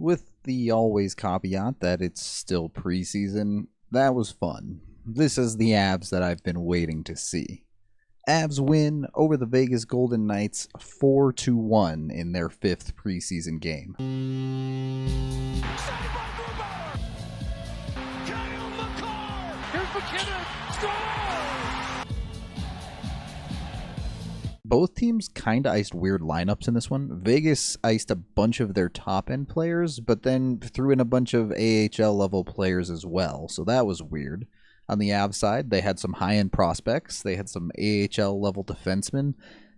with the always caveat that it's still preseason. That was fun. This is the Avs that I've been waiting to see. Avs win over the Vegas Golden Knights 4-1 in their 5th preseason game. Both teams kind of iced weird lineups in this one. Vegas iced a bunch of their top-end players, but then threw in a bunch of AHL-level players as well, so that was weird. On the Avs side, they had some high-end prospects, they had some AHL-level defensemen,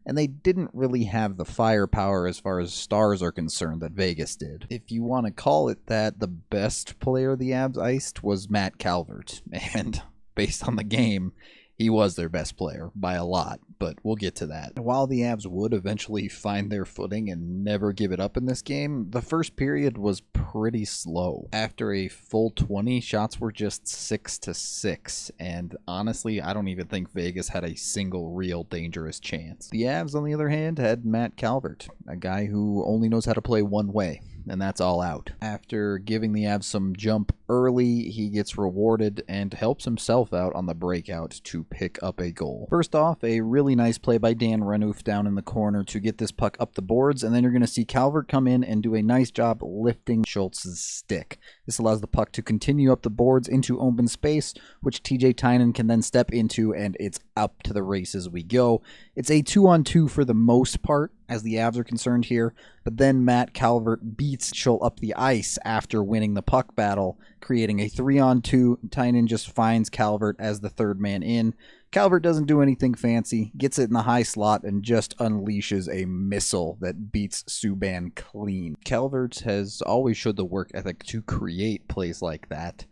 and they didn't really have the firepower as far as stars are concerned that Vegas did. If you want to call it that, the best player the Avs iced was Matt Calvert, and based on the game, he was their best player by a lot, but we'll get to that. While the Avs would eventually find their footing and never give it up in this game, the first period was pretty slow. After a full 20, shots were just 6-6, and honestly, I don't even think Vegas had a single real dangerous chance. The Avs, on the other hand, had Matt Calvert, a guy who only knows how to play one way, and that's all out. After giving the Avs some jump early, he gets rewarded and helps himself out on the breakout to pick up a goal. First off, a really nice play by Dan Renouf down in the corner to get this puck up the boards, and then you're going to see Calvert come in and do a nice job lifting Schultz's stick. This allows the puck to continue up the boards into open space, which TJ Tynan can then step into, and it's up to the races we go. It's a 2-on-2 for the most part, as the Avs are concerned here, but then Matt Calvert beats Schultz up the ice after winning the puck battle, creating a 3-on-2. Tynan just finds Calvert as the third man in. Calvert doesn't do anything fancy, gets it in the high slot, and just unleashes a missile that beats Subban clean. Calvert has always showed the work ethic to create plays like that.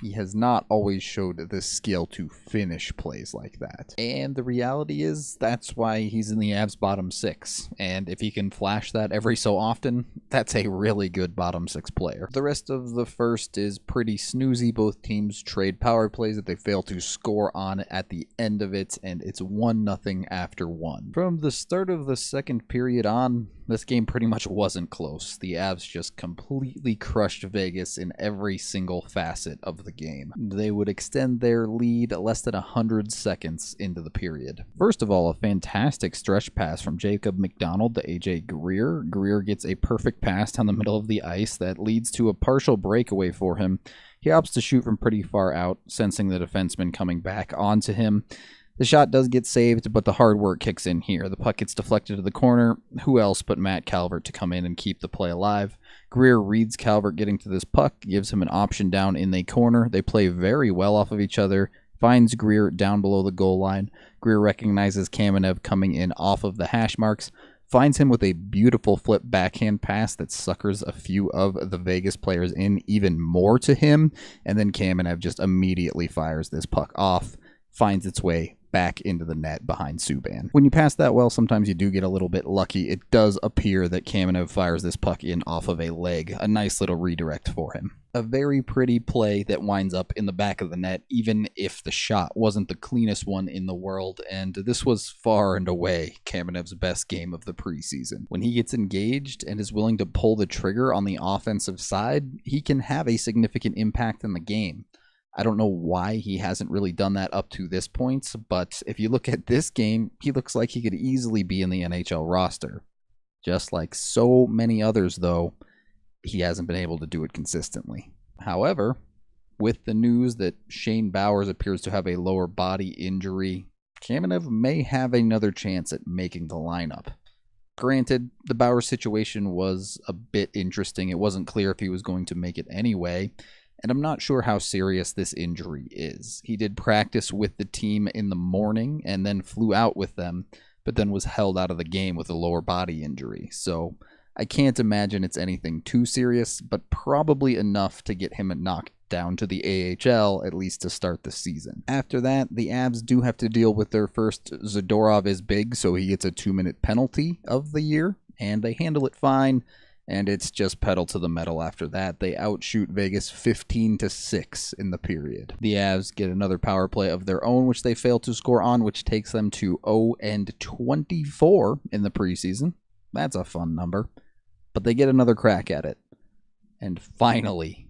He has not always showed the skill to finish plays like that. And the reality is, that's why he's in the Avs' bottom 6. And if he can flash that every so often, that's a really good bottom 6 player. The rest of the first is pretty snoozy. Both teams trade power plays that they fail to score on at the end of it, and it's 1-0 after 1. From the start of the second period on, this game pretty much wasn't close. The Avs just completely crushed Vegas in every single facet of the game. They would extend their lead less than 100 seconds into the period. First of all, a fantastic stretch pass from Jacob McDonald to AJ Greer. Greer gets a perfect pass down the middle of the ice that leads to a partial breakaway for him. He opts to shoot from pretty far out, sensing the defenseman coming back onto him. The shot does get saved, but the hard work kicks in here. The puck gets deflected to the corner. Who else but Matt Calvert to come in and keep the play alive? Greer reads Calvert getting to this puck, gives him an option down in the corner. They play very well off of each other. Finds Greer down below the goal line. Greer recognizes Kamenev coming in off of the hash marks. Finds him with a beautiful flip backhand pass that suckers a few of the Vegas players in even more to him. And then Kamenev just immediately fires this puck off. Finds its way back into the net behind Subban. When you pass that well, sometimes you do get a little bit lucky. It does appear that Kamenev fires this puck in off of a leg. A nice little redirect for him. A very pretty play that winds up in the back of the net, even if the shot wasn't the cleanest one in the world, and this was far and away Kamenev's best game of the preseason. When he gets engaged and is willing to pull the trigger on the offensive side, he can have a significant impact in the game. I don't know why he hasn't really done that up to this point, but if you look at this game, he looks like he could easily be in the NHL roster. Just like so many others, though, he hasn't been able to do it consistently. However, with the news that Shane Bowers appears to have a lower body injury, Kamenev may have another chance at making the lineup. Granted, the Bowers situation was a bit interesting. It wasn't clear if he was going to make it anyway, and I'm not sure how serious this injury is. He did practice with the team in the morning and then flew out with them, but then was held out of the game with a lower body injury. So I can't imagine it's anything too serious, but probably enough to get him knocked down to the AHL, at least to start the season. After that, the Avs do have to deal with their first Zadorov is big, so he gets a 2-minute penalty of the year, and they handle it fine. And it's just pedal to the metal after that. They outshoot Vegas 15-6 in the period. The Avs get another power play of their own, which they fail to score on, which takes them to 0-24 in the preseason. That's a fun number. But they get another crack at it. and finally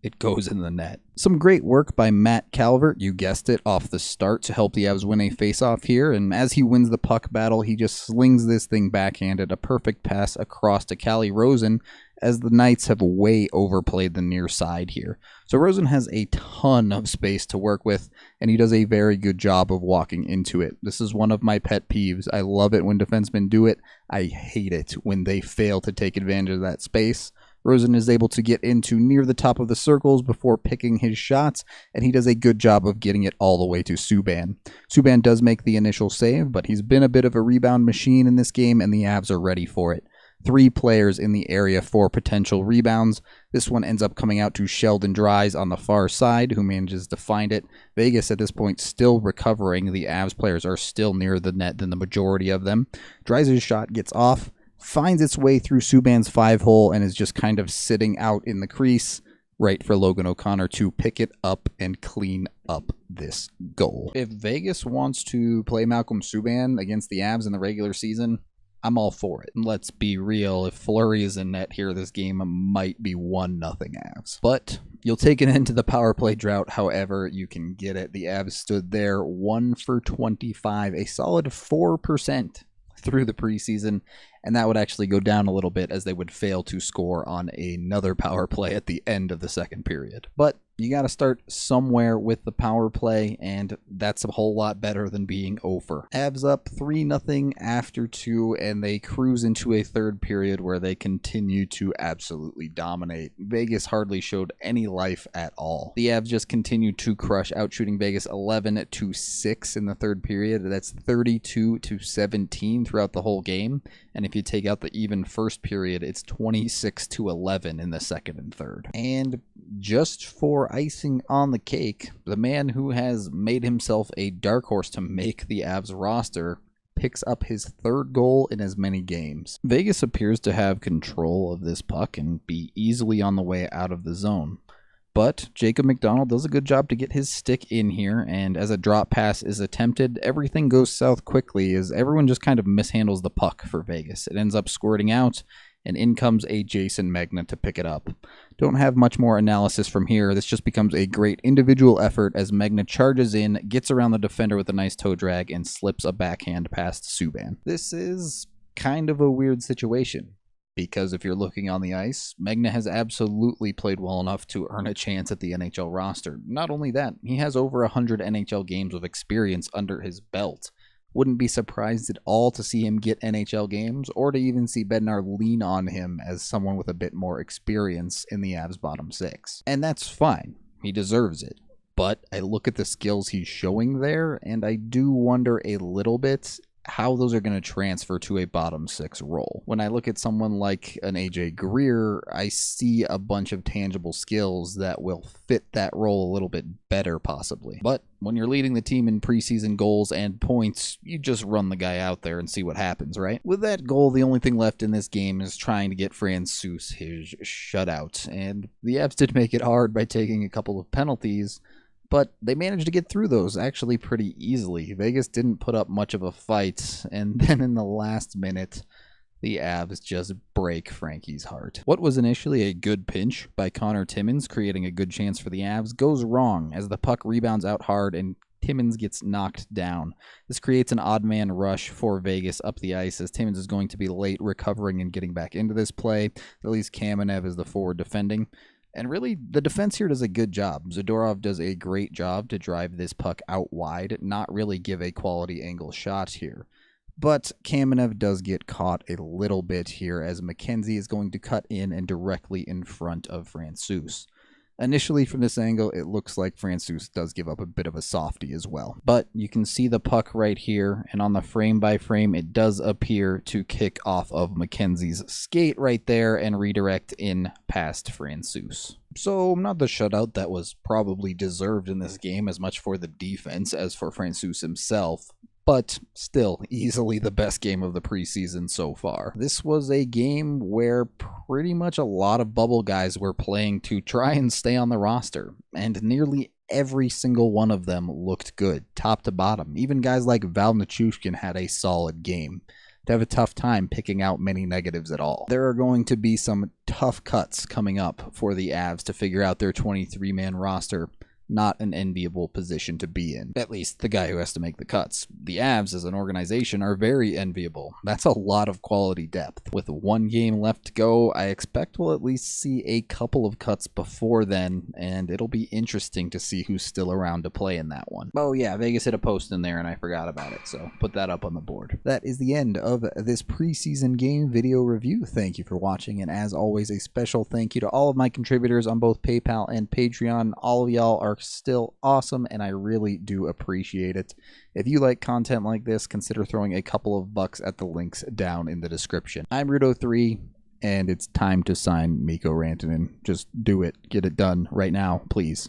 it goes in the net. Some great work by Matt Calvert, you guessed it, off the start to help the Avs win a faceoff here, and as he wins the puck battle, he just slings this thing backhanded, a perfect pass across to Calle Rosen, as the Knights have way overplayed the near side here. So Rosen has a ton of space to work with, and he does a very good job of walking into it. This is one of my pet peeves. I love it when defensemen do it. I hate it when they fail to take advantage of that space. Rosen is able to get into near the top of the circles before picking his shots, and he does a good job of getting it all the way to Subban. Subban does make the initial save, but he's been a bit of a rebound machine in this game, and the Avs are ready for it. 3 players in the area for potential rebounds. This one ends up coming out to Sheldon Dries on the far side, who manages to find it. Vegas at this point still recovering. The Avs players are still nearer the net than the majority of them. Dries' shot gets off, finds its way through Subban's 5-hole, and is just kind of sitting out in the crease, right for Logan O'Connor to pick it up and clean up this goal. If Vegas wants to play Malcolm Subban against the Avs in the regular season, I'm all for it. Let's be real, if Fleury is in net here, this game might be 1-0 Avs. But you'll take it into the power play drought however you can get it. The Avs stood there 1 for 25, a solid 4% through the preseason, and that would actually go down a little bit as they would fail to score on another power play at the end of the second period. But you got to start somewhere with the power play, and that's a whole lot better than being over. Avs up 3-0 after 2, and they cruise into a third period where they continue to absolutely dominate. Vegas hardly showed any life at all. The Avs just continued to crush, outshooting Vegas 11-6 in the third period. That's 32-17 throughout the whole game. And if you take out the even first period, it's 26-11 in the second and third. And just for icing on the cake, the man who has made himself a dark horse to make the Avs roster picks up his 3rd goal in as many games. Vegas appears to have control of this puck and be easily on the way out of the zone. But Jacob McDonald does a good job to get his stick in here, and as a drop pass is attempted, everything goes south quickly as everyone just kind of mishandles the puck for Vegas. It ends up squirting out, and in comes a Jason Megna to pick it up. Don't have much more analysis from here. This just becomes a great individual effort as Megna charges in, gets around the defender with a nice toe drag, and slips a backhand past Subban. This is kind of a weird situation, because if you're looking on the ice, Megna has absolutely played well enough to earn a chance at the NHL roster. Not only that, he has over 100 NHL games of experience under his belt. Wouldn't be surprised at all to see him get NHL games, or to even see Bednar lean on him as someone with a bit more experience in the Avs bottom 6. And that's fine. He deserves it. But I look at the skills he's showing there, and I do wonder a little bit how those are going to transfer to a bottom 6 role. When I look at someone like an AJ Greer, I see a bunch of tangible skills that will fit that role a little bit better possibly. But when you're leading the team in preseason goals and points, you just run the guy out there and see what happens, right? With that goal, the only thing left in this game is trying to get Francouz his shutout, and the Avs did make it hard by taking a couple of penalties, but they managed to get through those actually pretty easily. Vegas didn't put up much of a fight, and then in the last minute, the Avs just break Frankie's heart. What was initially a good pinch by Connor Timmins, creating a good chance for the Avs, goes wrong as the puck rebounds out hard and Timmins gets knocked down. This creates an odd man rush for Vegas up the ice as Timmins is going to be late recovering and getting back into this play. At least Kamenev is the forward defending. And really, the defense here does a good job. Zadorov does a great job to drive this puck out wide, not really give a quality angle shot here. But Kamenev does get caught a little bit here as McKenzie is going to cut in and directly in front of Francouz. Initially, from this angle, it looks like Francouz does give up a bit of a softie as well. But you can see the puck right here, and on the frame-by-frame, it does appear to kick off of McKenzie's skate right there and redirect in past Francouz. So, not the shutout that was probably deserved in this game as much for the defense as for Francouz himself, but still easily the best game of the preseason so far. This was a game where pretty much a lot of bubble guys were playing to try and stay on the roster, and nearly every single one of them looked good, top to bottom. Even guys like Val Nichushkin had a solid game. to have a tough time picking out many negatives at all. There are going to be some tough cuts coming up for the Avs to figure out their 23-man roster. Not an enviable position to be in. At least the guy who has to make the cuts. The Avs as an organization are very enviable. That's a lot of quality depth. With one game left to go, I expect we'll at least see a couple of cuts before then, and it'll be interesting to see who's still around to play in that one. Oh yeah, Vegas hit a post in there and I forgot about it, so put that up on the board. That is the end of this preseason game video review. Thank you for watching, and as always, a special thank you to all of my contributors on both PayPal and Patreon. All of y'all are still awesome, and I really do appreciate it. If you like content like this, consider throwing a couple of bucks at the links down in the description. I'm Rudo3, and it's time to sign Mikko Rantanen. Just do it. Get it done right now, please.